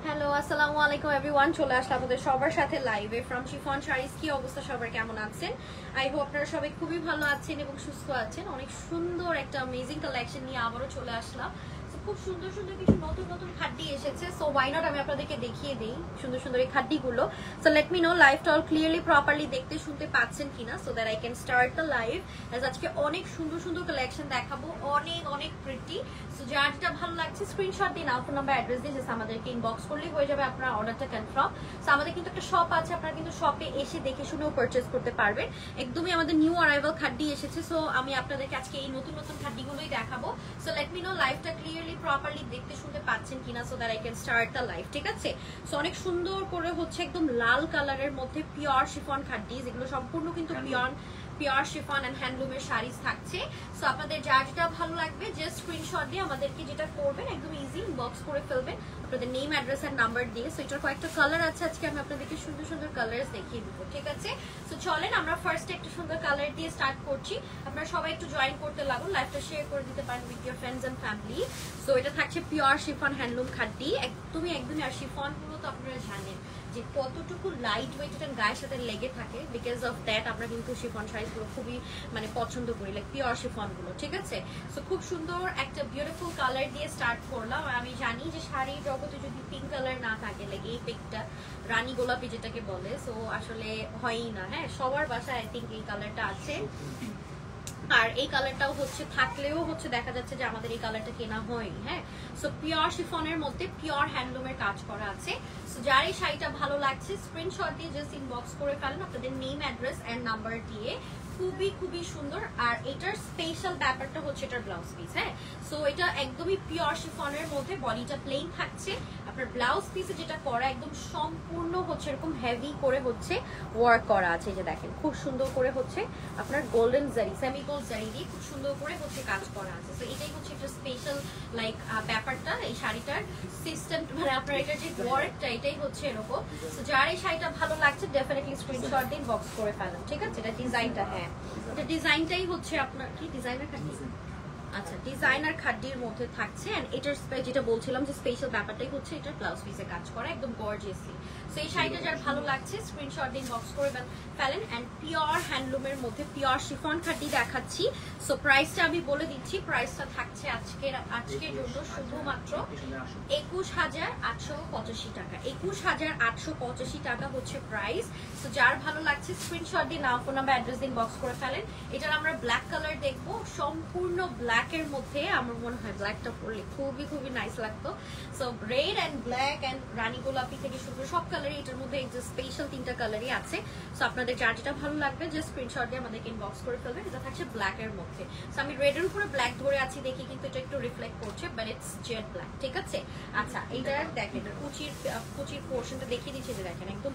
Hello আসসালামু আলাইকুম everyone, চলে আসলাম আপনাদের সবার সাথে লাইভে ফ্রম শিফন শাড়িজ। কি অবস্থা সবার, কেমন আছেন? আই হোপ আপনারা সবাই খুবই ভালো আছেন এবং সুস্থ আছেন। অনেক সুন্দর একটা অ্যামেজিং কালেকশন নিয়ে আবারও চলে আসলাম। খুব সুন্দর সুন্দর কিছু নতুন নতুন খাড্ডি এসেছে, সো ওয়াই নট আমি আপনাদেরকে দেখিয়ে দিই সুন্দর সুন্দর এই খাড্ডিগুলো। সো লেট মি নো লাইভটা অল ক্লিয়ারলি প্রপারলি দেখতে শুনতে পাচ্ছেন কিনা, so that I can start the live. আজকে অনেক সুন্দর সুন্দর কালেকশন দেখাবো, অনেক অনেক প্রিটি। সো যার যেটা ভালো লাগছে স্ক্রিনশট দিন, ফোন নাম্বার অ্যাড্রেস দিয়ে জাস্ট আমাদেরকে ইনবক্স করলেই হয়ে যাবে আপনার অর্ডারটা কনফার্ম। সো আমাদের কিন্তু একটা শপ আছে, আপনারা কিন্তু শপে এসে দেখে শুনেও পারচেজ করতে পারবেন। একদমই আমাদের নিউ অ্যারাইভাল খাড্ডি এসেছে, সো আমি আপনাদেরকে আজকে এই নতুন নতুন খাড্ডিগুলোই দেখাবো। সো লেট মি নো লাইভটা ক্লিয়ারলি প্রপারলি দেখতে শুনতে পাচ্ছেন কিনা, so that I can start the live. ঠিক আছে, সো অনেক সুন্দর করে হচ্ছে একদম লাল কালারের মধ্যে পিওর শিফন খাড্ডি, যেগুলো সম্পূর্ণ কিন্তু পিওর শিফন এন্ড হ্যান্ডলুমের শাড়িজ থাকছে। সো আপনাদের যার যেটা ভালো লাগবে জাস্ট স্ক্রিনশট দিয়ে আমাদেরকে যেটা করবেন একদম ইজি ইনবক্স করে ফেলবেন আপনাদের নেম অ্যাড্রেস এন্ড নাম্বার দিয়ে। সো এটার কয়েকটা কালার আছে, আজকে আমি আপনাদেরকে সুন্দর সুন্দর কালার্স দেখিয়ে দিব। ঠিক আছে, সো চলেন আমরা ফার্স্টে একটা সুন্দর কালার দিয়ে স্টার্ট করছি। আপনারা সবাই একটু জয়েন করতে লাগুন, লাইভটা শেয়ার করে দিতে পারেন with your friends and family. So এটা থাকছে পিওর শিফন হ্যান্ডলুম খাড্ডি, একদমই আর শিফন গুলো তো আপনারা জানেন যে কতটুকু লাইট ওয়েট এটা গায়ের সাথে লেগে থাকে। বিকজ অফ দ্যাট আমরা কিন্তু শিফন শাড়িগুলো খুবই পছন্দ করি, লাইক পিওর শিফন গুলো। ঠিক আছে, সো খুব সুন্দর একটা বিউটিফুল কালার দিয়ে স্টার্ট করলাম। আমি জানি যে শাড়ির জগতে যদি পিঙ্ক কালার না থাকে, লাইক এই পিঙ্কটা রানী গোলাপি যেটাকে বলে, সো আসলে হয়ই না। হ্যাঁ, সবার বাসায় আই থিঙ্ক এই কালারটা আছে, আর এই কালারটাও হচ্ছে থাকলেও হচ্ছে দেখা যাচ্ছে যে আমাদের এই কালারটা কেনা হয়। হ্যাঁ, সো পিওর শিফনের মধ্যে পিওর হ্যান্ডলুমের কাজ করা আছে। সো যার এই শাড়িটা ভালো লাগছে স্ক্রিনশট দিয়ে জাস্ট ইনবক্স করে ফেলেন আপনাদের নেম অ্যাড্রেস এন্ড নাম্বার দিয়ে। খুবই খুবই সুন্দর। আর এটার স্পেশাল ব্যাপারটা হচ্ছে এটার ব্লাউজ পিস। হ্যাঁ, সো এটা একদমই পিওর শিফনের মধ্যে, বডিটা প্লেন থাকছে। আপনার ব্লাউজ পিসে যেটা করা একদম সম্পূর্ণ হচ্ছে এরকম হেভি করে হচ্ছে ওয়ার্ক করা আছে। যে দেখেন খুব সুন্দর করে হচ্ছে আপনার গোল্ডেন জারি, সেমি গোল্ড জারি দিয়ে খুব সুন্দর করে হচ্ছে কাজ করা আছে। সো এটাই হচ্ছে একটা স্পেশাল লাইক ব্যাপারটা এই শাড়িটার সিস্টেম, আপনার এটার যে ওয়ার্কটা এটাই হচ্ছে এরকম। সো যার এই শাড়িটা ভালো লাগছে ডেফিনেটলি স্ক্রিনশট দিন, বক্স করে ফেলেন। ঠিক আছে, এটা ডিজাইনটা, হ্যাঁ এটা ডিজাইনটাই হচ্ছে আপনার কি ডিজাইনার খাড্ডি, আচ্ছা ডিজাইনার খাড্ডির মধ্যে থাকছে। এন্ড এটার যেটা বলছিলাম যে স্পেশাল ব্যাপারটাই হচ্ছে এটার ব্লাউজ পিসে কাজ করা একদম গর্জিয়াসলি। সো এই শাড়িটা যার ভালো লাগছে স্ক্রিনশট দিন, বক্স করে ফেলেন। এন্ড পিওর হ্যান্ডলুমের মধ্যে পিওর শিফন খাড্ডি দেখাচ্ছি। সো প্রাইসটা আমি বলে দিচ্ছি, প্রাইসটা থাকছে আজকের জন্য শুধুমাত্র 21,885 টাকা। 21,885 টাকা হচ্ছে প্রাইস। সো যার ভালো লাগছে স্ক্রিনশট দিন, নাম ফোন নাম্বার অ্যাড্রেস দিন, বক্স করে ফেলেন। এটার আমরা ব্ল্যাক কালার দেখবো, সম্পূর্ণ ব্ল্যাকের মধ্যে। আমার মনে হয় ব্ল্যাকটা পরলে খুবই খুবই নাইস লাগতো। So red and black and রানী গোলাপি থেকে শুরু সব কালারই এটার মধ্যে স্পেশাল 3টা কালারই আছে। সো আপনাদের যার যেটা ভালো লাগবে জাস্ট স্ক্রিনশট দিয়ে আমাদেরকে ইনবক্স করে ফেলবেন। এটা থাকছে ব্ল্যাক এর মধ্যে। সো আমি রেড এর উপরে ব্ল্যাক ধরে আছি দেখি কিন্তু এটা একটু রিফ্লেক্ট করছে, বাট ইটস জেড ব্ল্যাক। ঠিক আছে, আচ্ছা এইটার দেখেন কুচির পোর্শনটা দেখিয়ে দিচ্ছি, যে দেখেন একদম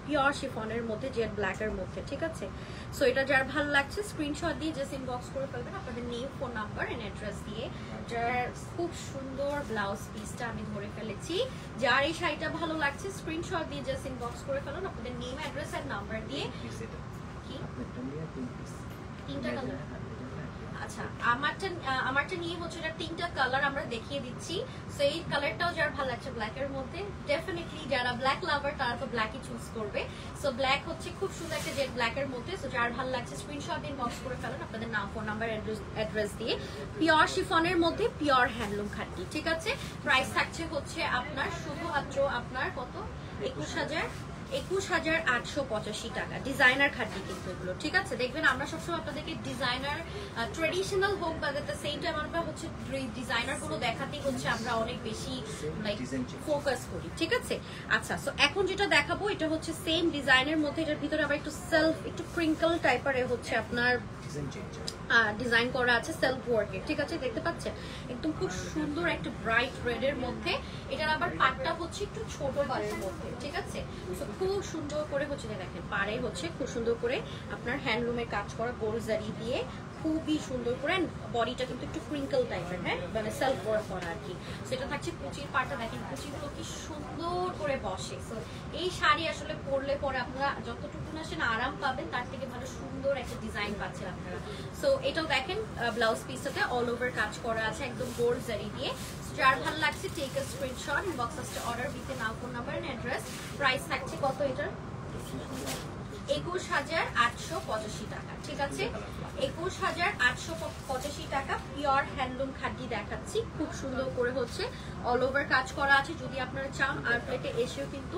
পিওর শিফনের মধ্যে জেড ব্ল্যাক এর মধ্যে। ঠিক আছে, সো এটা যার ভালো লাগছে স্ক্রিনশট দিয়ে জাস্ট ইনবক্স করে ফেলবেন আপনাদের name, phone number and address দিয়ে। যার খুব সুন্দর ব্লাউজ পিসটা আমি ধরে ফেলেছি, যার এই শাড়িটা ভালো লাগছে স্ক্রিনশট দিয়ে জাস্ট ইনবক্স করে ফেলুন আপনাদের নেম অ্যাড্রেস এন্ড নাম্বার দিয়ে। কি 3টা কালার? আচ্ছা আমারটা নিয়ে হচ্ছে এটা 3টা কালার আমরা দেখিয়ে দিচ্ছি। সো এই কালারটাও যার ভালো লাগছে ব্ল্যাক এর মধ্যে, ডেফিনেটলি যারা ব্ল্যাক লাভার তারা তো ব্ল্যাকই চুজ করবে। সো ব্ল্যাক হচ্ছে খুব সুন্দর একটা জেড ব্ল্যাক এর মধ্যে। সো যার ভালো লাগছে স্ক্রিনশট দিন, বক্স করে ফেলেন আপনাদের নাম, ফোন নাম্বার, অ্যাড্রেস দিয়ে। পিওর শিফনের মধ্যে পিওর হ্যান্ডলুম খাড্ডি। ঠিক আছে, প্রাইস থাকছে হচ্ছে আপনার শুধুমাত্র আপনার কত 21,000 21,885 টাকা। ডিজাইনার খাটি কিন্তু এগুলো, ঠিক আছে? দেখবেন আমরা সবসময় আপনাদেরকে ডিজাইনার ট্রেডিশনাল হোক, but at the same time আমরা হচ্ছে ডিজাইনার গুলো দেখাতেই হচ্ছে আমরা অনেক বেশি লাইক ফোকাস করি, ঠিক আছে? আচ্ছা, সো এখন যেটা দেখাবো এটা হচ্ছে সেম ডিজাইনের মধ্যে, এটার ভিতরে আবার একটু একটু ক্রিঙ্কল টাইপের হচ্ছে আপনার ডিজাইন করা আছে সেলফ ওয়ার্কের, ঠিক আছে? দেখতে পাচ্ছেন একদম খুব সুন্দর একটা ব্রাইট রেড এর মধ্যে। এটার আবার পাটটা হচ্ছে একটু ছোট পাড়ের মধ্যে, ঠিক আছে? তো খুব সুন্দর করে হচ্ছে দেখেন পাড়ে হচ্ছে খুব সুন্দর করে আপনার হ্যান্ডলুমের কাজ করা গোল্ড জারি দিয়ে খুবই সুন্দর করে, বডিটা কিন্তু একটু ক্রিঙ্কল টাইপের, হ্যাঁ, মানে সেলফ ওয়ার্ক করা আর কি। সেটা থাকছে কুচির পাটটা, দেখেন কুচিগুলো কি সুন্দর করে বসে। সো এই শাড়ি আসলে পরলে পরে আপনারা যতটুকু না সেটা আরাম পাবেন তার থেকে ভালো সুন্দর একটা ডিজাইন পাচ্ছেন আপনারা। সো এটাও দেখেন ব্লাউজ পিসটাতে অল ওভার কাজ করা আছে একদম গোল্ড জারি দিয়ে। যার ভালো লাগছে টেক আ স্ক্রিনশট, ইনবক্স আসতে order with now phone number and address. Price থাকছে কত এটার? 21,885 টাকা, ঠিক আছে? 21,885 টাকা। পিওর হ্যান্ডলুম খাদি দেখাচ্ছি, খুব সুন্দর করে হচ্ছে অল ওভার কাজ করা আছে। যদি আপনারা চান আউটলেটে এসেও কিন্তু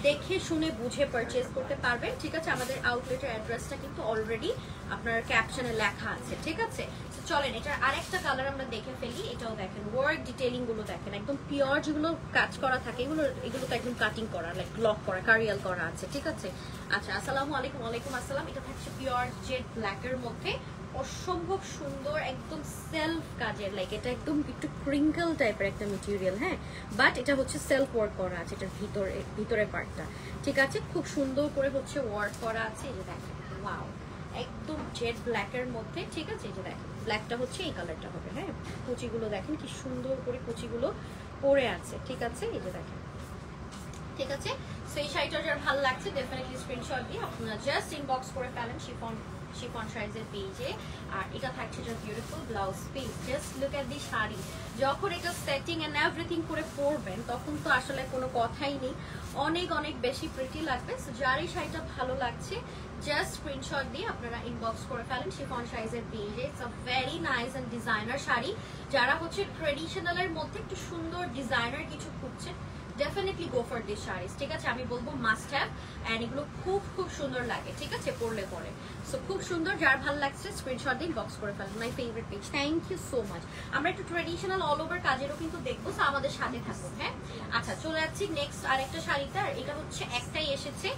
দেখে শুনে বুঝে পারচেজ করতে পারবেন, ঠিক আছে? আমাদের আউটলেটের অ্যাড্রেসটা কিন্তু অলরেডি আপনার ক্যাপশনে লেখা আছে, ঠিক আছে? চলেন এটার আরেকটা কালার আমরা দেখে ফেলি। এটাও দেখেন ওয়ার্ক ডিটেইলিং গুলো দেখেন একদম পিওর, যেগুলো কাজ করা থাকে এগুলো তো একদম কাটিং করা, লাইক ব্লক করা, কারিয়াল করা আছে, ঠিক আছে? আচ্ছা, আসসালামু আলাইকুম। ওয়ালাইকুম আসসালাম। এটা থাকছে পিওর জেড ব্ল্যাক এর মধ্যে, অসম্ভব সুন্দর একদম সেলফ কাজের, লাইক এটা একদম একটু ক্রিঙ্কল টাইপের একটা মেটেরিয়াল, হ্যাঁ, বাট এটা হচ্ছে সেলফ ওয়ার্ক করা আছে এটার ভিতরের পার্টটা, ঠিক আছে? খুব সুন্দর করে হচ্ছে ওয়ার্ক করা আছে। এই যে দেখেন, ওয়াও, একদম জেড ব্ল্যাক এর মধ্যে, ঠিক আছে? এই যে দেখেন ব্ল্যাকটা হচ্ছে এই কালারটা হবে, হ্যাঁ। কুচিগুলো দেখেন কি সুন্দর করে কুচিগুলো পরে আছে, ঠিক আছে? এই যে দেখেন, ঠিক আছে? সো এই শাড়িটা যার ভালো লাগছে ডেফিনেটলি স্ক্রিনশট দিয়ে আপনারা জাস্ট ইনবক্স করে ফেলেন শিফন শাড়িজের পেজে। আর এটা থাকছে একটা beautiful blouse piece. Just look at the sari, যখন এটা সেটিং এন্ড এভরিথিং করে পরবেন তখন তো আসলে কোনো কথাই নেই, অনেক অনেক বেশি প্রিটি লাগবে। সো যার এই শাড়িটা ভালো লাগছে জাস্ট স্ক্রিনশট দিয়ে আপনারা ইনবক্স করে ফেলেন শিফন শাড়িজের পেজে। It's a very nice and designer sari. যারা হচ্ছে ট্রেডিশনালের মধ্যে একটু সুন্দর ডিজাইনার কিছু খুঁজছেন definitely go for this saris, ঠিক আছে? আমি বলবো মাস্ট হ্যাভ, এন্ড এগুলো খুব খুব সুন্দর লাগে, ঠিক আছে, পরলে পরে। সো খুব সুন্দর, যার ভালো লাগছে স্ক্রিনশট দিয়ে ইনবক্স করে ফেলেন। My favourite page. Thank you so much. আমরা একটু ট্রেডিশনাল অল ওভার কাজেরও কিন্তু দেখবো, সো আমাদের সাথে থাকুন, হ্যাঁ। আচ্ছা, চলে যাচ্ছি নেক্সট আরেকটা শাড়িতে। আর এটা হচ্ছে একটাই এসেছে,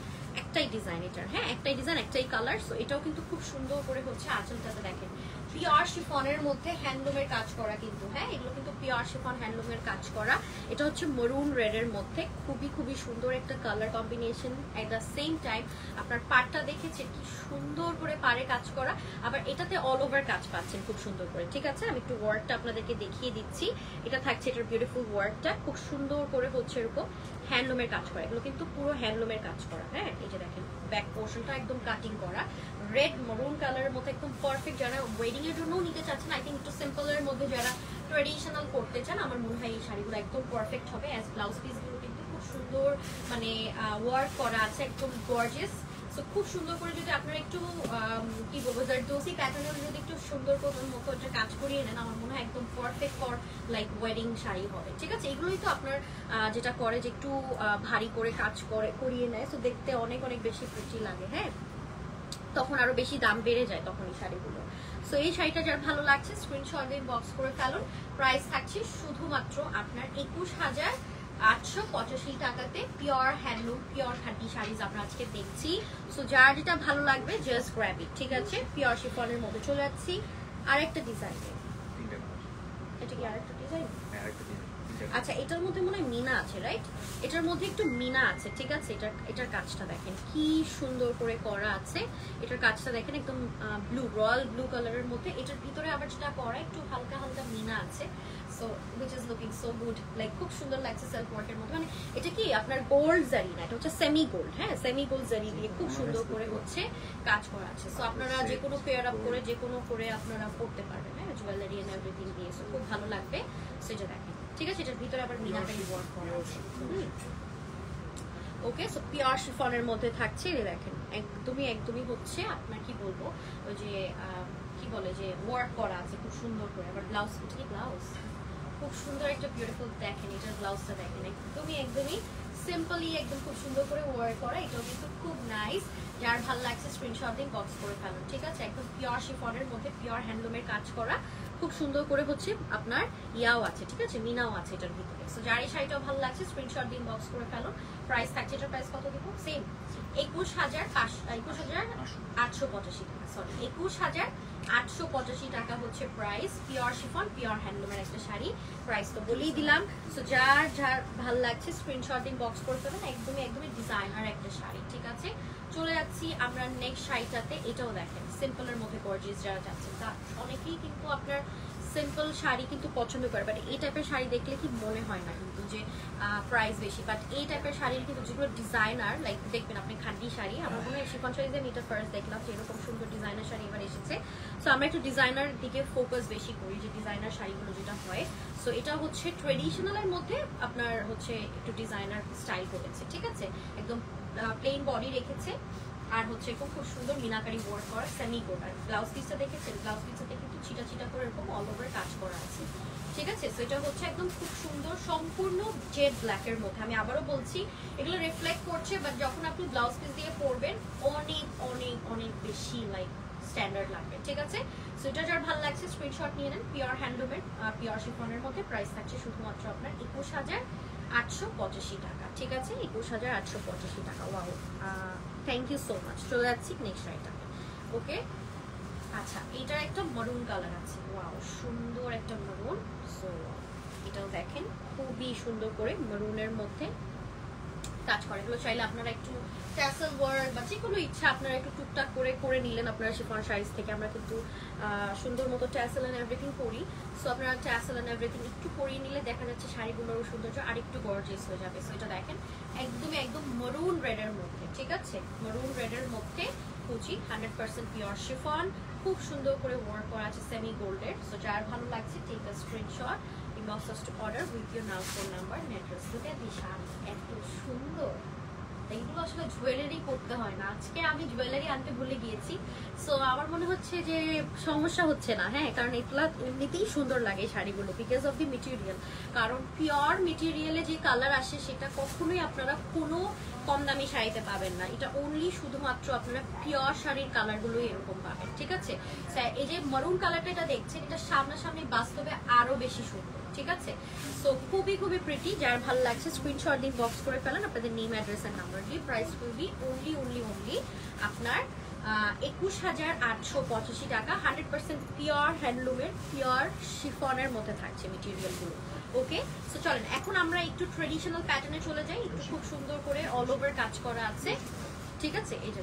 একটাই ডিজাইন এটার, হ্যাঁ, একটাই ডিজাইন একটাই কালার। সো এটাও কিন্তু খুব সুন্দর করে হচ্ছে আঁচলটাতে দেখেন পিওর শিফনের মধ্যে হ্যান্ডলুমের কাজ করা কিন্তু, হ্যাঁ, এগুলো কিন্তু পিওর শিফন হ্যান্ডলুমের কাজ করা। এটা হচ্ছে মরুন রেড এর মধ্যে, খুবই খুবই সুন্দর একটা colour combination. At the same time আপনার পাড়টা দেখেছেন কি সুন্দর করে পাড়ে কাজ করা, আবার এটাতে অল ওভার কাজ পাচ্ছেন খুব সুন্দর করে, ঠিক আছে? আমি একটু ওয়ার্কটা আপনাদেরকে দেখিয়ে দিচ্ছি। এটা থাকছে এটার বিউটিফুল ওয়ার্কটা, খুব সুন্দর করে হচ্ছে এরকম হ্যান্ডলুমের কাজ করা। এগুলো কিন্তু পুরো হ্যান্ডলুমের কাজ করা, হ্যাঁ। এই যে দেখেন ব্যাক পোর্শনটা একদম কাটিং করা, রেড মরুন কালারের মধ্যে একদম পারফেক্ট। যারা ওয়েডিং এর জন্য নিতে চাচ্ছেন, আই থিঙ্ক একটু সিম্পলের মধ্যে যারা ট্রেডিশনাল করতে চান, আমার মনে হয় এই শাড়িগুলো একদম পারফেক্ট হবে। অ্যাজ ব্লাউজ পিসগুলো কিন্তু খুব সুন্দর মানে ওয়ার্ক করা আছে, একদম গর্জিয়াস। সো খুব সুন্দর করে যদি আপনারা একটু কি বলবো জারদোসি প্যাটার্নের যদি একটু সুন্দর করে মতো একটা কাজ করিয়ে নেন, আমার মনে হয় একদম perfect for like wedding sari হবে, ঠিক আছে? এগুলোই তো আপনার যেটা করে যে একটু ভারী করে কাজ করিয়ে নেয়, সো দেখতে অনেক অনেক বেশি প্রিটি লাগে, হ্যাঁ, তখন আরো বেশি দাম বেড়ে যায় তখন এই শাড়িগুলো। সো এই শাড়িটা যার ভালো লাগছে স্ক্রিনশট দিয়ে বক্স করে ফেলুন। প্রাইস থাকছে শুধুমাত্র আপনার 21,885 টাকাতে। পিওর হ্যান্ডলুম পিওর খাঁটি শাড়িজ আমরা আজকে দেখছি। সো যার যেটা ভালো লাগবে জাস্ট গ্র্যাব ইট, ঠিক আছে? পিওর শিফনের মধ্যে চলে যাচ্ছি আরেকটা ডিজাইনে। এটা কি আরেকটা ডিজাইন? আচ্ছা, এটার মধ্যে মনে হয় মিনা আছে, রাইট? এটার মধ্যে একটু মিনা আছে, ঠিক আছে? এটার কাজটা দেখেন কি সুন্দর করে করা আছে। এটার কাজটা দেখেন একদম ব্লু, রয়্যাল ব্লু কালারের মধ্যে। এটার ভিতরে আবার যেটা করা একটু হালকা হালকা মিনা আছে। So which is looking so good, like খুব সুন্দর লাগছে সেলফ ওয়ার্কের মধ্যে। মানে এটা কি আপনার গোল্ড জারি না, এটা হচ্ছে সেমি গোল্ড, হ্যাঁ, সেমি গোল্ড জারি দিয়ে খুব সুন্দর করে হচ্ছে কাজ করা আছে। সো আপনারা যে কোনো পেয়ার আপ করে যে কোনো করে আপনারা পড়তে পারবেন, হ্যাঁ, জুয়েলারি এন্ড এভরিথিং দিয়ে। সো খুব ভালো লাগবে সেটা দেখেন, ঠিক আছে? এটার ভিতরে আবার মিনাকারি ওয়ার্ক করা আছে। ওকে, সো পিওর শিফনের মধ্যে থাকছে। এই দেখেন একদমই হচ্ছে আপনার কি বলবো ওই যে কি বলে যে ওয়ার্ক করা আছে খুব সুন্দর করে। আবার ব্লাউজ, কি ব্লাউজ খুব সুন্দর একটা বিউটিফুল দেখেন, এটার ব্লাউজটা দেখেন একদমই সিম্পলি একদম খুব সুন্দর করে ওয়ার করা, এটাও কিন্তু খুব নাইস। যার ভালো লাগছে স্ক্রিনশট দিন, বক্স করে ফেলুন, ঠিক আছে? একদম পিওর শিফনের মধ্যে পিওর হ্যান্ডলুমের কাজ করা, খুব সুন্দর করে হচ্ছে আপনার ইয়াও আছে, ঠিক আছে, মিনাও আছে এটার ভিতরে। সো যার এই শাড়িটাও ভালো লাগছে স্ক্রিনশট দিন, বক্স করে ফেলুন। প্রাইস থাকছে, এটার প্রাইস কত দিব? সেম 21,885 টাকা, সরি 21,885 টাকা হচ্ছে প্রাইস। পিওর শিফন পিওর হ্যান্ডলুমের একটা শাড়ি, প্রাইস তো বলেই দিলাম। সো যার ভালো লাগছে স্ক্রিনশট দিন, বক্স করে ফেলুন। একদমই ডিজাইনার একটা শাড়ি, ঠিক আছে? চলে যাচ্ছি আমরা নেক্সট শাড়িটাতে। এটাও দেখেন সিম্পলের মধ্যে গর্জিয়াস যারা যাচ্ছেন, তা অনেকেই কিন্তু আপনার সিম্পল শাড়ি কিন্তু পছন্দ করে, বাট এই টাইপের শাড়ি দেখলে কি মনে হয় না কিন্তু যে প্রাইস বেশি, বাট এই টাইপের শাড়ির কিন্তু যেগুলো ডিজাইনার, লাইক দেখবেন আপনি খাদি শাড়ি, আমার মনে হয় শিফন শাড়িতে আমি এটা ফার্স্ট দেখলাম যে এরকম সুন্দর ডিজাইনার শাড়ি এবার এসেছে। সো আমরা একটু ডিজাইনার দিকে ফোকাস বেশি করি, যে ডিজাইনার শাড়িগুলো যেটা হয়। সো এটা হচ্ছে ট্রেডিশনালের মধ্যে আপনার হচ্ছে একটু ডিজাইনার স্টাইল করেছে, ঠিক আছে? একদম প্লেন বডি রেখেছে, আর হচ্ছে খুব সুন্দর মিনাকারি ওয়ার্ক করা সেমি কোট। আর ব্লাউজ পিসটা দেখেছেন, ব্লাউজ পিসটাতে কিন্তু ছিটা করে এরকম অল ওভার কাজ করা আছে, ঠিক আছে? সো এটা হচ্ছে একদম খুব সুন্দর সম্পূর্ণ জেড ব্ল্যাকের মধ্যে। আমি আবারও বলছি এগুলো রিফ্লেক্ট করছে, বাট যখন আপনি ব্লাউজ পিস দিয়ে পরবেন অনেক বেশি লাইক স্ট্যান্ডার্ড লাগবে, ঠিক আছে? সো এটা যার ভালো লাগছে স্ক্রিনশট নিয়ে নেন। পিওর হ্যান্ডলুমের পিওর শিফনের মধ্যে প্রাইস থাকছে শুধুমাত্র আপনার 21,885 টাকা, ঠিক আছে? 21,885 টাকা। Wow, thank you so much. চলে যাচ্ছি নেক্সট শাড়িটাতে। ওকে, আচ্ছা, এটার একটা মারুন কালার আছে, ওয়াও সুন্দর একটা মারুন। সো এটাও দেখেন খুবই সুন্দর করে মারুনের মধ্যে কাজ করে। এগুলো চাইলে আপনারা একটু ট্যাসেল ওয়ার্ক বা যে কোনো ইচ্ছা আপনারা একটু টুকটাক করে নিলেন আপনারা শিফন শাড়িজ থেকে। আমরা কিন্তু সুন্দর মতো ট্যাসেল এন্ড এভরিথিং করি। সো আপনারা ট্যাসেল এন্ড এভরিথিং একটু করিয়ে নিলে দেখা যাচ্ছে শাড়িগুলোর সৌন্দর্য আরেকটু গর্জিয়াস হয়ে যাবে। সো এটা দেখেন একদম মরুন রেডের মধ্যে, ঠিক আছে? মরুন রেডের মধ্যে কুচি 100% পিওর শিফন, খুব সুন্দর করে ওয়ার্ক করা আছে সেমি গোল্ডের। সো যার ভালো লাগছে take a screenshot, inbox us to order with your now phone number and address. Look at this sari, এত সুন্দর। এইগুলো আসলে জুয়েলারি করতে হয় না। আজকে আমি জুয়েলারি আনতে ভুলে গিয়েছি, সো আমার মনে হচ্ছে যে সমস্যা হচ্ছে না, হ্যাঁ, কারণ এগুলো এমনিতেই সুন্দর লাগে শাড়িগুলো বিকজ অফ দি মেটেরিয়াল। কারণ পিওর মেটেরিয়ালে যে কালার আসে সেটা কখনোই আপনারা কোনো কম দামি শাড়িতে পাবেন না। এটা অনলি শুধুমাত্র আপনারা পিওর শাড়ির কালারগুলোই এরকম পাবেন, ঠিক আছে? এই যে মারুন কালারটা এটা দেখছেন, এটা সামনাসামনি বাস্তবে আরো বেশি সুন্দর, ঠিক আছে? সো খুবই প্রিটি। যার ভালো লাগছে স্ক্রিনশট দিন, বক্স করে ফেলেন আপনাদের নেম, অ্যাড্রেস এন্ড নাম্বার দিয়ে। প্রাইস উইল বি অনলি আপনার 21,885 টাকা। 100% পিওর হ্যান্ডলুমের পিওর শিফনের মধ্যে থাকছে মেটেরিয়ালগুলো। ওকে, সো চলেন এখন আমরা একটু ট্রেডিশনাল প্যাটার্নে চলে যাই। একটু খুব সুন্দর করে অল ওভার কাজ করা আছে, ঠিক আছে? এই যে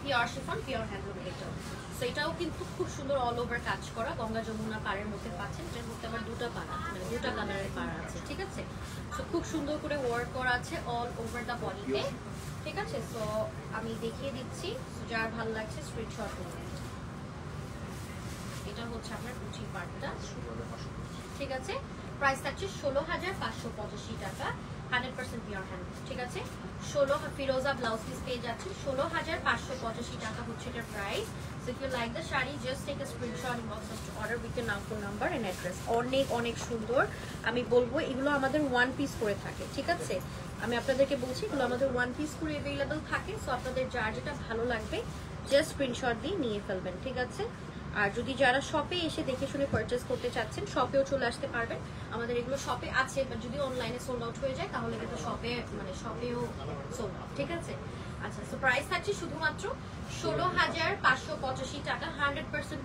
পিওর শিফন পিওর হ্যান্ডলুমের এটাও। সো এটাও কিন্তু খুব সুন্দর অল ওভার কাজ করা, গঙ্গা যমুনা পাড়ের মধ্যে পাচ্ছেন। এটার মধ্যে আবার দুটো পাড়া, মানে দুটো কালারের পাড়া আছে, ঠিক আছে? সো খুব সুন্দর করে ওয়ার্ক করা আছে অল ওভার দা বডিতে, ঠিক আছে? সো আমি দেখিয়ে দিচ্ছি, যার ভালো লাগছে স্ক্রিনশট করুন। এটা হচ্ছে আপনার কুচি পার্টটা, ঠিক আছে? প্রাইস থাকছে 16,585 টাকা, 100% পিওর হ্যান্ড, ঠিক আছে? 16 ফিরোজা ব্লাউজ পিস পেয়ে যাচ্ছে 16,585 টাকা হচ্ছে এটার price. So if you like the sari, just take a screenshot, inbox us to order with your now phone number and address. অনেক সুন্দর। আমি বলবো এগুলো আমাদের ওয়ান পিস করে থাকে, ঠিক আছে? আমি আপনাদেরকে বলছি এগুলো আমাদের ওয়ান পিস করে অ্যাভেলেবল থাকে। সো আপনাদের যার যেটা ভালো লাগবে জাস্ট স্ক্রিনশট দিয়ে নিয়ে ফেলবেন, ঠিক আছে? আর যদি যারা শপে এসে দেখে শুনে পারচেস করতে চাচ্ছেন, শপেও চলে আসতে পারবেন। আমাদের এগুলো শপে আছে, বাট যদি অনলাইনে সোল্ড আউট হয়ে যায় তাহলে কিন্তু শপেও সোল্ড আউট, ঠিক আছে? আচ্ছা, সো প্রাইস থাকছে শুধুমাত্র 16,585 টাকা, 100%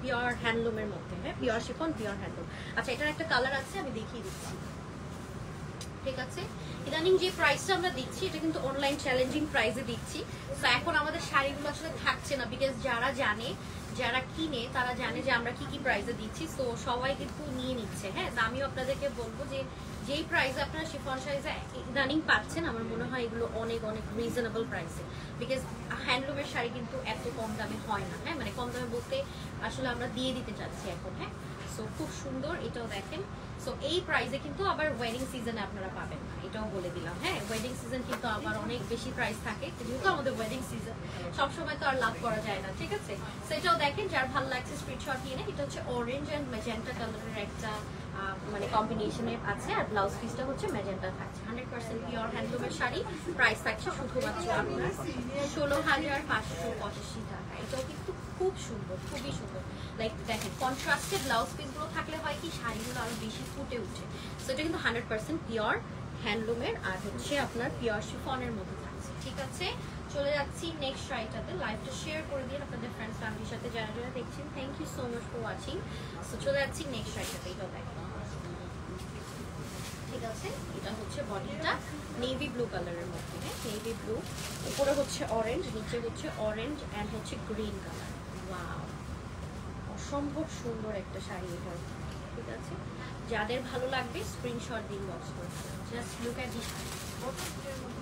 পিওর হ্যান্ডলুমের মধ্যে, হ্যাঁ, পিওর শিফন পিওর হ্যান্ডলুম। আচ্ছা, এটার একটা কালার আছে, আমি দেখিয়ে দিচ্ছি, ঠিক আছে? ইদানিং যে প্রাইসটা আমরা দিচ্ছি এটা কিন্তু অনলাইন চ্যালেঞ্জিং প্রাইসে দিচ্ছি। তো এখন আমাদের শাড়িগুলো আসলে থাকছে না, বিকজ যারা কিনে তারা জানে যে আমরা কি প্রাইসে দিচ্ছি। তো সবাই কিন্তু নিয়ে নিচ্ছে, হ্যাঁ। তো আমিও আপনাদেরকে বলবো যে যেই প্রাইসে আপনারা শিফন শাড়িতে ইদানিং পাচ্ছেন, আমার মনে হয় এগুলো অনেক রিজনেবল প্রাইসে, বিকজ হ্যান্ডলুমের শাড়ি কিন্তু এত কম দামে হয় না, হ্যাঁ, মানে কম দামে বলতে আসলে আমরা দিয়ে দিতে চাচ্ছি এখন, হ্যাঁ। সো খুব সুন্দর, এটাও দেখেন। সো এই প্রাইসে কিন্তু আবার ওয়েডিং সিজনে আপনারা পাবেন না, এটাও বলে দিলাম। হ্যাঁ, ওয়েডিং সিজন কিন্তু আবার অনেক বেশি প্রাইস থাকে, যেহেতু আমাদের ওয়েডিং সিজন সবসময় তো আর লাভ করা যায় না, ঠিক আছে। সেটাও দেখেন, যার ভালো লাগছে স্ক্রিনশট নিয়ে নেন। এটা হচ্ছে অরেঞ্জ অ্যান্ড ম্যাজেন্টা কালারের একটা মানে কম্বিনেশনের আছে, আর ব্লাউজ পিসটা হচ্ছে ম্যাজেন্টা থাকছে। 100% পিওর হ্যান্ডলুমের শাড়ি, প্রাইস থাকছে শুধুমাত্র আপনার 16,585 টাকা। এটাও কিন্তু খুব সুন্দর, খুবই সুন্দর। লাইক দেখেন, কন্ট্রাস্টেড ব্লাউজ পিসগুলো থাকলে হয় কি শাড়িগুলো আরো বেশি ফুটে উঠে। সো এটা কিন্তু 100% পিওর হ্যান্ডলুমের, আর হচ্ছে আপনার পিওর শিফনের মধ্যে থাকছে, ঠিক আছে। চলে যাচ্ছি নেক্সট শাড়িটাতে। লাইভটা শেয়ার করে দিন আপনাদের ফ্রেন্ডস ফ্যামিলির সাথে, যারা যারা দেখছেন। Thank you so much for watching. So চলে যাচ্ছি নেক্সট শাড়িটাতে। এটাও দেখেন, ঠিক আছে। এটা হচ্ছে বডিটা নেভি ব্লু কালারের মধ্যে, হ্যাঁ, নেভি ব্লু, উপরে হচ্ছে অরেঞ্জ, নিচে হচ্ছে অরেঞ্জ অ্যান্ড হচ্ছে গ্রিন কালার। ওয়াও, অসম্ভব সুন্দর একটা শাড়ি এটা, ঠিক আছে। যাদের ভালো লাগবে স্ক্রিনশট দিন, বক্স করে just look at this.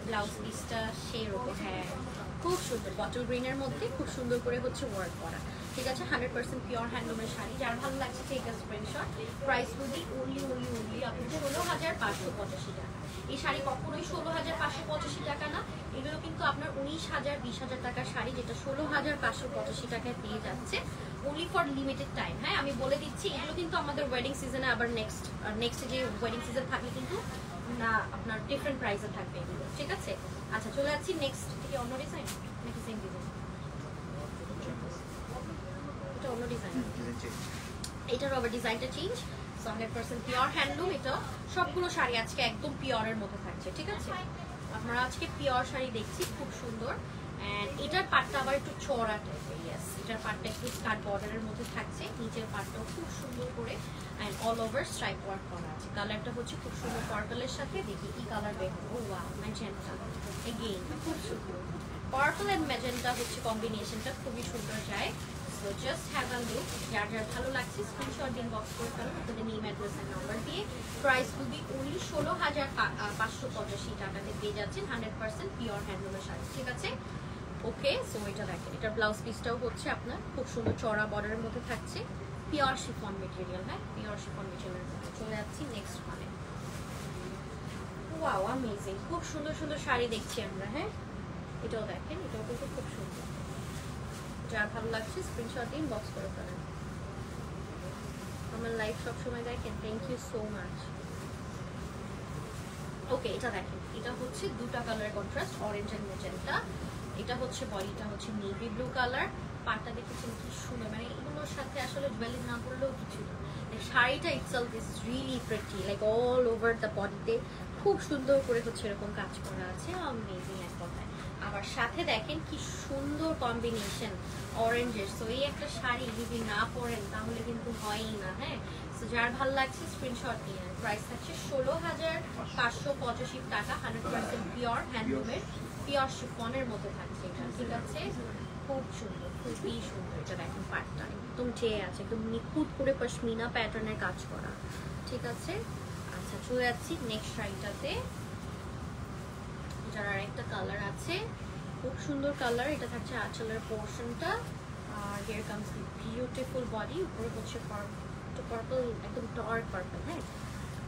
Blouse পিসটা সেরকম, হ্যাঁ, খুব সুন্দর বটল গ্রিনের মধ্যে খুব সুন্দর করে হচ্ছে ওয়ার্ক করা, ঠিক আছে। 100% পিওর হ্যান্ডলুমের শাড়ি, যার ভালো লাগছে take a screenshot. Price will only আপনি 16,585 টাকা। এই শাড়ি কখনোই 16,585 টাকা না, এগুলো কিন্তু আপনার 19,000 20,000 টাকার শাড়ি, যেটা 16,585 টাকায় পেয়ে যাচ্ছে only for limited time। হ্যাঁ, আমি বলে দিচ্ছি, এগুলো কিন্তু আমাদের ওয়েডিং সিজনে আবার নেক্সট যে ওয়েডিং সিজন থাকলে কিন্তু না আপনার ডিফারেন্ট প্রাইসে থাকবে এগুলো, ঠিক আছে। আচ্ছা, চলে যাচ্ছি নেক্সট থেকে। অন্য ডিজাইন নাকি সেম ডিজাইন? এটা অন্য ডিজাইন, এটার আবার ডিজাইনটা চেঞ্জ। 100% pure handloom. এটা সবগুলো শাড়ি আজকে একদম পিওরের মধ্যে থাকছে, ঠিক আছে। আমরা আজকে পিওর শাড়ি দেখছি, খুব সুন্দর। এন্ড এটার পাটটা আবার একটু চওড়া টাইপের, ইয়েস, এটার পাটটা একটু স্কার্ট বর্ডারের মধ্যে থাকছে, নিচের পাটটাও খুব সুন্দর করে and all over stripe work করা আছে। কালারটা হচ্ছে খুব সুন্দর পার্পলের সাথে, দেখি কি কালার বের হবে। ও ওয়াও, ম্যাজেন্টা এগেইন, খুব সুন্দর। পার্পল এন্ড ম্যাজেন্টা হচ্ছে কম্বিনেশনটা খুবই সুন্দর যায়। So just have a look, যার যার ভালো লাগছে স্ক্রিনশট দিন, বক্স করে ফেলুন আপনাদের নেম, অ্যাড্রেস এন্ড নাম্বার দিয়ে। প্রাইস খুবই only 16,585 টাকাতে পেয়ে যাচ্ছেন 100% পিওর হ্যান্ডলুমের শাড়ি, ঠিক আছে। ওকে, সো এটা দেখেন, এটা ব্লাউজ পিসটাও হচ্ছে আপনার খুব সুন্দর চড়া বর্ডারের মধ্যে থাকছে, পিওর শিফন মেটেরিয়াল। হ্যাঁ, পিওর শিফন মেটেরিয়াল। চলে যাচ্ছি নেক্সট মানে। ওয়াও, অ্যামেজিং, খুব সুন্দর সুন্দর শাড়ি দেখছি আমরা। হ্যাঁ, এটাও দেখেন, এটাও কিন্তু খুব সুন্দর। যার ভালো লাগছে স্ক্রিনশট দিন, বক্স করে ফেলেন। আমার লাইভ সবসময় দেখেন, thank you so much. Okay, এটা দেখেন, এটা হচ্ছে দুটা colour contrast, orange and magenta. এটা হচ্ছে বডিটা হচ্ছে নেভি ব্লু কালার, পাটটা দেখেছেন কি সুন্দর, মানে এগুলোর সাথে আসলে জুয়েলারি না পরলেও কিছু না। শাড়িটা itself is really pretty, like all over the বডিতে খুব সুন্দর করে হচ্ছে এরকম কাজ করা আছে, অ্যামেজিং এক কথায়। আবার সাথে দেখেন কি সুন্দর কম্বিনেশন অরেঞ্জের। সো এই একটা শাড়ি যদি না পরেন তাহলে কিন্তু হয়ই না। হ্যাঁ, সো যার ভালো লাগছে স্ক্রিনশট নিয়ে। প্রাইস থাকছে 16,585 টাকা, 100% পিওর হ্যান্ডলুমের, পিওর শিফনের মধ্যে থাকছে এটা, ঠিক আছে। খুব সুন্দর, খুবই সুন্দর। এটা দেখেন, পাটটা একদম চেয়ে আছে, একদম নিখুঁত করে পশমিনা প্যাটার্নের কাজ করা, ঠিক আছে। আচ্ছা, চলে যাচ্ছি নেক্সট শাড়িটাতে। এটার আরেকটা কালার আছে, খুব সুন্দর কালার। এটা থাকছে আঁচলের পোর্শনটা, আর here comes the beautiful body. উপরে হচ্ছে পার্পল, একদম ডার্ক পার্পল, হ্যাঁ,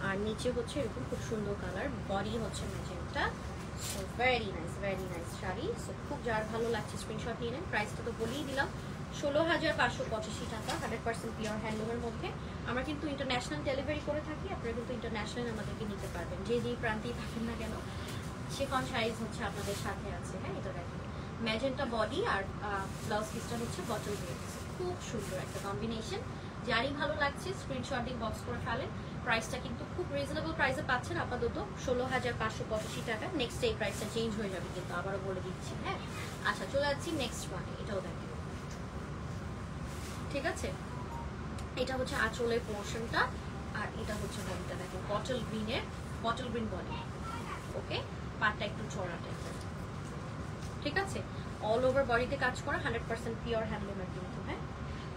আর নিচে হচ্ছে এরকম খুব সুন্দর কালার, বডি হচ্ছে magenta. So very nice sari. So খুব যার ভালো লাগছে স্ক্রিনশট নিয়ে নেন। প্রাইসটা তো বলেই দিলাম, 16,585 টাকা, 100% পিওর হ্যান্ডলুমের মধ্যে। আমরা কিন্তু ইন্টারন্যাশনাল ডেলিভারি করে থাকি, আপনারা কিন্তু ইন্টারন্যাশনাল আমাদেরকে নিতে পারবেন, যে যেই প্রান্তেই থাকেন না কেন। শিফন শাড়িজ হচ্ছে আপনাদের সাথে আছে। হ্যাঁ, এটা দেখেন, ম্যাজেন্টা বডি আর ব্লাউজ পিসটা হচ্ছে বটল গ্রিন। খুব সুন্দর একটা কম্বিনেশন, যারই ভালো লাগছে স্ক্রিনশট দিয়ে বক্স করে ফেলেন। প্রাইসটা কিন্তু খুব রিজনেবল প্রাইসে পাচ্ছেন, আপাতত 16,585 টাকা। নেক্সট এই প্রাইসটা চেঞ্জ হয়ে যাবে কিন্তু, আবারও বলে দিচ্ছি। হ্যাঁ, আচ্ছা, চলে যাচ্ছি নেক্সট ওয়ানে। এটাও দেখেন, ঠিক আছে। এটা হচ্ছে আঁচলের পোর্শনটা, আর এটা হচ্ছে বডিটা দেখেন, বটল গ্রিন বডি। ওকে, পাটটা একটু চড়া টাইপের, ঠিক আছে। অল ওভার বডিতে কাজ করা, 100% পিওর হ্যান্ডলুমের কিন্তু। হ্যাঁ,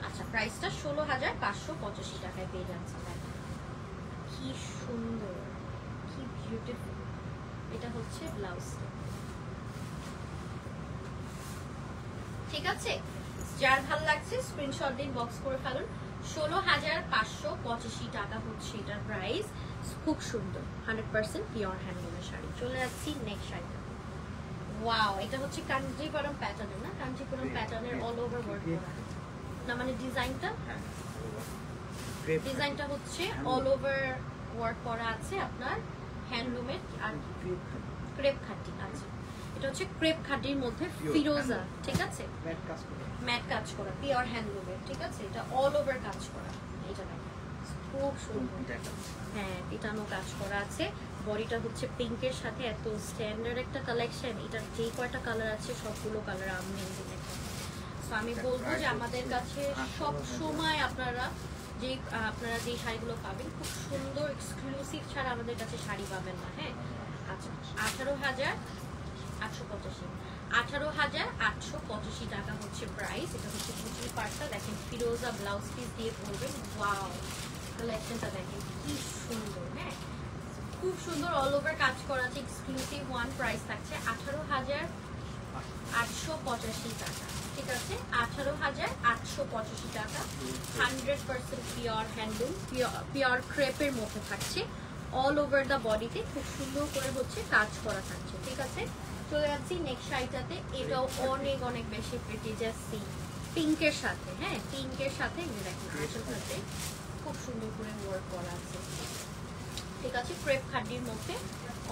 আচ্ছা, প্রাইসটা 16,585 টাকায় পেয়ে যাচ্ছে। কি সুন্দর, কি বিউটিফুল। এটা হচ্ছে ব্লাউজটা, ঠিক আছে। যার ভালো লাগছে স্ক্রিনশট দিন, বক্স করে ফেলুন। 16,585 টাকা হচ্ছে এটার প্রাইস। খুব সুন্দর 100% পিওর হ্যান্ডলুমের শাড়ি। চলে যাচ্ছি নেক্সট শাড়িটা। ওয়াও, এটা হচ্ছে কাঞ্জিপুরম প্যাটার্নের না, কাঞ্জিপুরম প্যাটার্নের অল ওভার ওয়ার্ক করা না, মানে ডিজাইনটা হচ্ছে অল ওভার ওয়ার্ক করা আছে আপনার হ্যান্ডলুমের আর ক্রেপ খাটি আছে। এটা হচ্ছে ক্রেপ খাটির মধ্যে ফিরোজা, ঠিক আছে, ম্যাট কাজ করা পিওর হ্যান্ডলুমের, ঠিক আছে। এটা অল ওভার কাজ করা, এটা দেখেন খুব সুন্দর। হ্যাঁ, পিটানো কাজ করা আছে। বডিটা হচ্ছে পিঙ্কের সাথে এত স্ট্যান্ডার্ড একটা কালেকশন। এটার যেই কয়টা কালার আছে সবগুলো কালার অ্যামেজিং একটা। সো আমি বলবো যে আমাদের কাছে সব সময় আপনারা যে শাড়িগুলো পাবেন খুব সুন্দর এক্সক্লুসিভ ছাড়া আমাদের কাছে শাড়ি পাবেন না। হ্যাঁ, আচ্ছা 18,885 টাকা হচ্ছে প্রাইস। এটা হচ্ছে কুচির পার্টটা দেখেন, ফিরোজা ব্লাউজ পিস দিয়ে পরবেন। ওয়াও, কালেকশনটা দেখেন কি সুন্দর। হ্যাঁ, খুব সুন্দর অল ওভার কাজ করা আছে, এক্সক্লুসিভ ওয়ান। প্রাইস থাকছে 18,885 টাকা, ঠিক আছে। 18,885 টাকা, 100% পিওর হ্যান্ডলুম, পিওর ক্রেপের মধ্যে থাকছে। অল ওভার দ্য বডিতে খুব সুন্দর করে হচ্ছে কাজ করা থাকছে, ঠিক আছে। চলে যাচ্ছি নেক্সট শাড়িটাতে। এটাও অনেক অনেক বেশি প্রিটি, জাস্ট পিঙ্কের সাথে। হ্যাঁ, পিঙ্কের সাথে দেখেন আঁচলটাতে খুব সুন্দর করে ওয়ার্ক করা আছে, ঠিক আছে। ক্রেপ খাড্ডির মধ্যে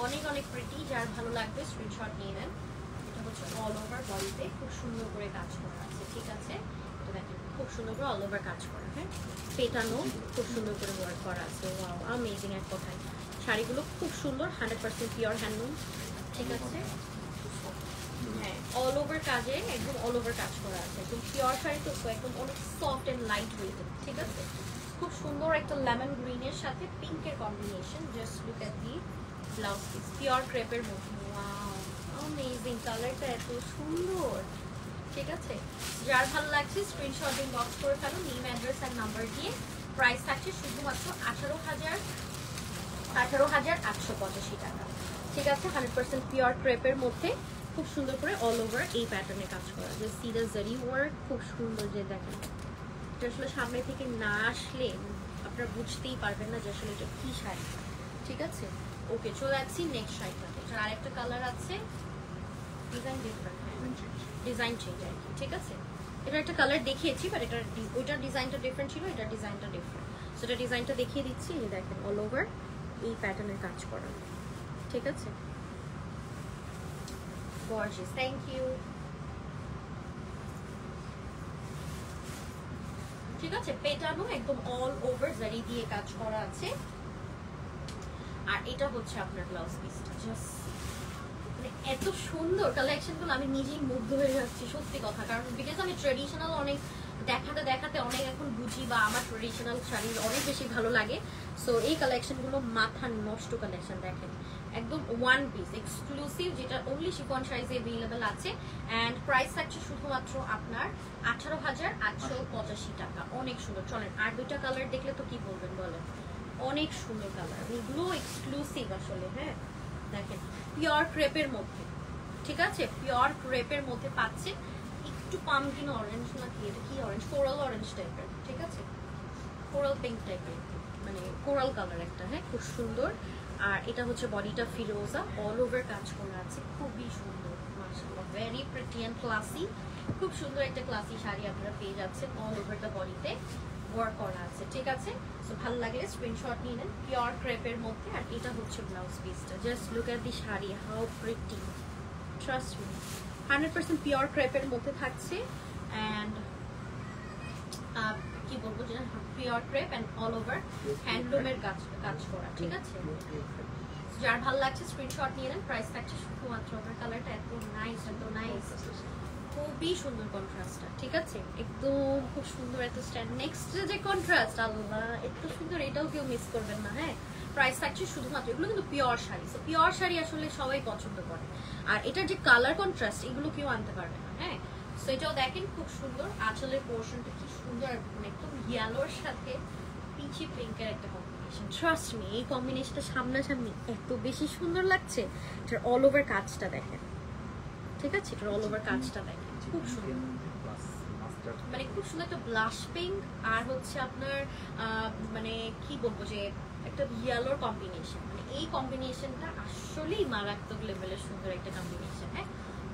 অনেক অনেক প্রিটি, যার ভালো লাগবে স্ক্রিনশট নিয়ে নেন। এটা হচ্ছে অল ওভার বডিতে খুব সুন্দর করে কাজ করা আছে, ঠিক আছে। তো দেখেন খুব সুন্দর করে অল ওভার কাজ করা। হ্যাঁ, পেটানো খুব সুন্দর করে ওয়ার্ক করা আছে। ওয়াও, অ্যামেজিং এক কথায়। শাড়িগুলো খুব সুন্দর, 100% পিওর হ্যান্ডলুম, ঠিক আছে। হ্যাঁ, অল ওভার কাজে একদম অল ওভার কাজ করা আছে, একদম পিওর শাড়ি তো একদম অনেক সফট এন্ড লাইট ওয়েটেড, ঠিক আছে। খুব সুন্দর একটা লেমন গ্রিনের সাথে পিঙ্কের কম্বিনেশন। Just look at the blouse piece, pure ক্রেপের মধ্যে। ওয়াও, অ্যামেজিং, কালারটা এত সুন্দর, ঠিক আছে। যার ভালো লাগছে স্ক্রিনশট ইনবক্স করে ফেলো নেম, অ্যাড্রেস আর নাম্বার দিয়ে। প্রাইস থাকছে শুধুমাত্র 18,885 টাকা, ঠিক আছে। 100% পিওর ক্রেপের মধ্যে খুব সুন্দর করে অল ওভার এই প্যাটার্নে কাজ করা, যে সিডার জারি ওয়ার্ক খুব সুন্দর। যে দেখেন, এটা আসলে সামনে থেকে না আসলে আপনারা বুঝতেই পারবেন না যে আসলে এটা কি শাড়ি, ঠিক আছে। ওকে, চলে যাচ্ছি নেক্সট শাড়িটাতে। এটার আরেকটা কালার আছে, ডিজাইন ডিফারেন্ট, ডিজাইন চেঞ্জ আর কি, ঠিক আছে। এটা একটা কালার দেখিয়েছি, বাট ওইটার ডিজাইনটা ডিফারেন্ট ছিল, এটার ডিজাইনটা ডিফারেন্ট। সো এটা ডিজাইনটা দেখিয়ে দিচ্ছি। এই দেখেন অল ওভার এই প্যাটার্নের কাজ করা, ঠিক আছে। গর্জিয়াস, থ্যাংক ইউ, ঠিক আছে। পেটানো একদম অল ওভার জারি দিয়ে কাজ করা আছে। আর এটা হচ্ছে আপনার ব্লাউজ পিসটা। জাস্ট মানে এত সুন্দর কালেকশনগুলো, আমি নিজেই মুগ্ধ হয়ে যাচ্ছি, সত্যি কথা। কারণ বিকজ আমি ট্রেডিশনাল অনেক দেখাতে অনেক এখন বুঝি, বা আমার ট্রেডিশনাল শাড়ি অনেক বেশি ভালো লাগে। সো এই কালেকশনগুলো মাথা নষ্ট কালেকশন। দেখেন একদম ওয়ান পিস এক্সক্লুসিভ, যেটা অনলি শিফন সাইজে অ্যাভেলেবেল আছে। অ্যান্ড প্রাইস থাকছে শুধুমাত্র আপনার 18,885 টাকা। অনেক সুন্দর। চলেন আর দুইটা কালার দেখলে তো কি বলবেন বলেন, অনেক সুন্দর কালার, এগুলো এক্সক্লুসিভ আসলে। হ্যাঁ, দেখেন পিওর ক্রেপের মধ্যে, ঠিক আছে। পিওর ক্রেপের মধ্যে পাচ্ছে একটু পামকিন অরেঞ্জ, না কি এটা কি অরেঞ্জ, কোরাল অরেঞ্জ টাইপের, ঠিক আছে। কোরাল পিঙ্ক টাইপের, মানে কোরাল কালার একটা। হ্যাঁ, খুব সুন্দর। আর এটা হচ্ছে বডিটা ফিরোজা, অল ওভার কাজ করা আছে, খুবই সুন্দর, মাশাআল্লাহ, ভেরি প্রিটি এন্ড ক্লাসি। খুব সুন্দর একটা ক্লাসি শাড়ি আপনারা পেয়ে যাচ্ছেন, অল ওভার দ্য বডিতে ওয়ার্ক করা আছে, ঠিক আছে। সো ভালো লাগলে স্ক্রিনশট নিয়ে নেন, পিওর ক্রেপের মধ্যে। আর এটা হচ্ছে ব্লাউজ পিসটা। Just look at the sari, how pretty, trust me. 100% pure ক্রেপের মধ্যে থাকছে। অ্যান্ড কি বলবো, যেটা pure crepe and all over হ্যান্ডলুমের কাজ করা, ঠিক আছে। যার ভালো লাগছে স্ক্রিনশট নিয়ে নেন। প্রাইস থাকছে শুধুমাত্র, আমার কালারটা এত নাইস, এত নাইস, খুবই সুন্দর কন্ট্রাস্টটা, ঠিক আছে। একদম খুব সুন্দর এত স্ট্যান্ড। নেক্সট যে কন্ট্রাস্ট, আল্লাহ এত সুন্দর, এটাও কেউ মিস করবেন না। হ্যাঁ, প্রাইস থাকছে শুধুমাত্র, এগুলো কিন্তু pure sari. So pure sari আসলে সবাই পছন্দ করে। আর এটার যে কালার কন্ট্রাস্ট, এগুলো কেউ আনতে পারবে না। হ্যাঁ, সো এটাও দেখেন খুব সুন্দর। আঁচলের পোর্শনটা কি সুন্দর, একদম ইয়েলোর সাথে পিচি পিঙ্কের একটা কম্বিনেশন। ট্রাস্ট মি, এই কম্বিনেশনটা সামনাসামনি এত বেশি সুন্দর লাগছে। এটার অল ওভার কাজটা দেখেন, ঠিক আছে। এটার অল ওভার কাজটা দেখেন, খুব সুন্দর। মানে খুব সুন্দর একটা ব্লাশ পিঙ্ক আর হচ্ছে আপনার মানে কি বলবো যে একটা ইয়েলোর কম্বিনেশন, মানে এই কম্বিনেশনটা আসলেই মারাত্মক লেভেলের সুন্দর একটা কম্বিনেশন। হ্যাঁ,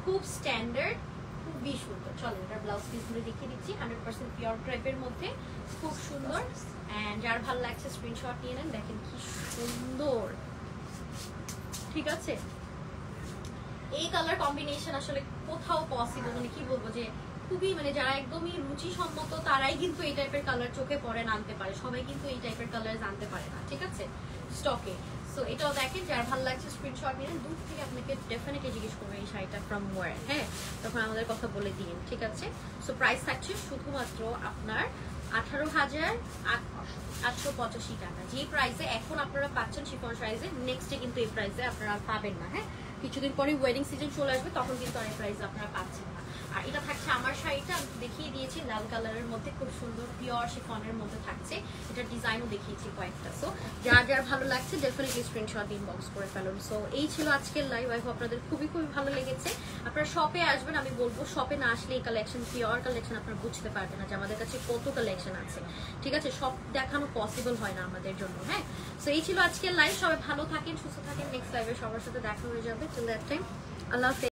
খুব স্ট্যান্ডার্ড, খুবই সুন্দর। চলো এটার ব্লাউজ পিসগুলো দেখিয়ে দিচ্ছি, 100% পিওর ক্রেপের মধ্যে, খুব সুন্দর। অ্যান্ড যার ভালো লাগছে স্ক্রিনশট নিয়ে নেন, দেখেন কি সুন্দর। ঠিক আছে, এই কালার কম্বিনেশন আসলে কোথাও পসিবল, মানে কি বলবো যে খুবই, মানে যারা একদমই রুচিসম্মত তারাই কিন্তু এই টাইপের কালার চোখে পরে আনতে পারে, সবাই কিন্তু এই টাইপের কালার আনতে পারে না। ঠিক আছে, স্টকে। সো এটাও দেখেন, যার ভালো লাগছে স্ক্রিনশট নিলেন। দূর থেকে আপনাকে ডেফিনেটলি জিজ্ঞেস করবে এই শাড়িটা ফ্রম ওয়্যার, হ্যাঁ, তখন আমাদের কথা বলে দিন। ঠিক আছে, সো প্রাইস থাকছে শুধুমাত্র আপনার 18,885 টাকা। যে প্রাইসে এখন আপনারা পাচ্ছেন শিফন শাড়িতে, নেক্সটে কিন্তু এই প্রাইসে আপনারা পাবেন না। হ্যাঁ, কিছুদিন পরে ওয়েডিং সিজন চলে আসবে, তখন কিন্তু আর এই প্রাইসে আপনারা পাচ্ছেন না। আর এটা থাকছে আমার শাড়িটা আমি দেখিয়ে দিয়েছি লাল কালারের মধ্যে, খুব সুন্দর পিওর শিফনের মধ্যে থাকছে। এটার ডিজাইনও দেখিয়েছি কয়েকটা। সো যার যার ভালো লাগছে ডেফিনেটলি স্ক্রিনশট ইনবক্স করে ফেলুন। সো এই ছিল আজকের লাইভ। আই হোপ আপনাদের খুবই খুবই ভালো লেগেছে। আপনারা শপে আসবেন, আমি বলবো শপে না আসলে এই কালেকশন, পিওর কালেকশন আপনারা বুঝতে পারবেন না যে আমাদের কাছে কত কালেকশন আছে। ঠিক আছে, সব দেখানো পসিবল হয় না আমাদের জন্য। হ্যাঁ, সো এই ছিল আজকের লাইভ। সবাই ভালো থাকেন, সুস্থ থাকেন। নেক্সট লাইভে সবার সাথে দেখা হয়ে যাবে। টিল দ্যাট টাইম, আল্লাহ হাফেজ।